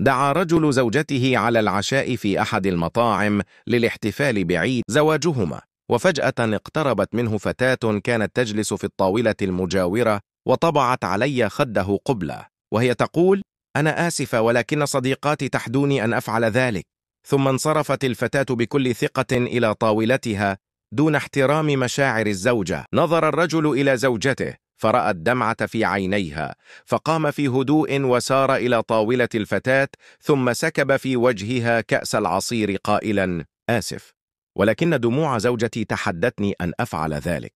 دعا رجل زوجته على العشاء في أحد المطاعم للاحتفال بعيد زواجهما، وفجأة اقتربت منه فتاة كانت تجلس في الطاولة المجاورة وطبعت علي خده قبلة وهي تقول: أنا آسفة، ولكن صديقاتي تحدوني أن أفعل ذلك. ثم انصرفت الفتاة بكل ثقة إلى طاولتها دون احترام مشاعر الزوجة. نظر الرجل إلى زوجته فرأى الدمعة في عينيها، فقام في هدوء وسار إلى طاولة الفتاة ثم سكب في وجهها كأس العصير قائلا: آسف، ولكن دموع زوجتي تحدتني أن أفعل ذلك.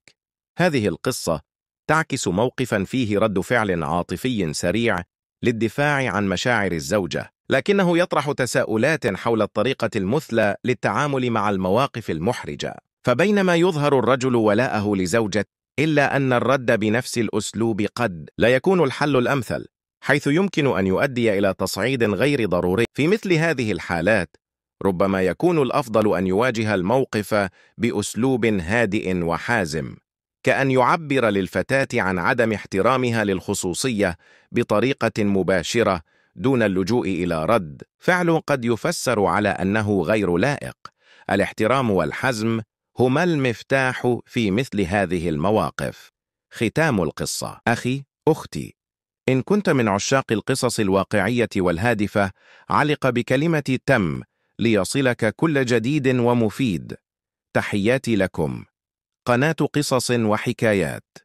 هذه القصة تعكس موقفا فيه رد فعل عاطفي سريع للدفاع عن مشاعر الزوجة، لكنه يطرح تساؤلات حول الطريقة المثلى للتعامل مع المواقف المحرجة. فبينما يظهر الرجل ولاءه لزوجته، إلا أن الرد بنفس الأسلوب قد لا يكون الحل الأمثل، حيث يمكن أن يؤدي إلى تصعيد غير ضروري. في مثل هذه الحالات ربما يكون الأفضل أن يواجه الموقف بأسلوب هادئ وحازم، كأن يعبر للفتاة عن عدم احترامها للخصوصية بطريقة مباشرة دون اللجوء إلى رد فعل قد يفسر على أنه غير لائق. الاحترام والحزم هما المفتاح في مثل هذه المواقف. ختام القصة. أخي، أختي، إن كنت من عشاق القصص الواقعية والهادفة، علق بكلمة تم ليصلك كل جديد ومفيد. تحياتي لكم، قناة قصص وحكايات.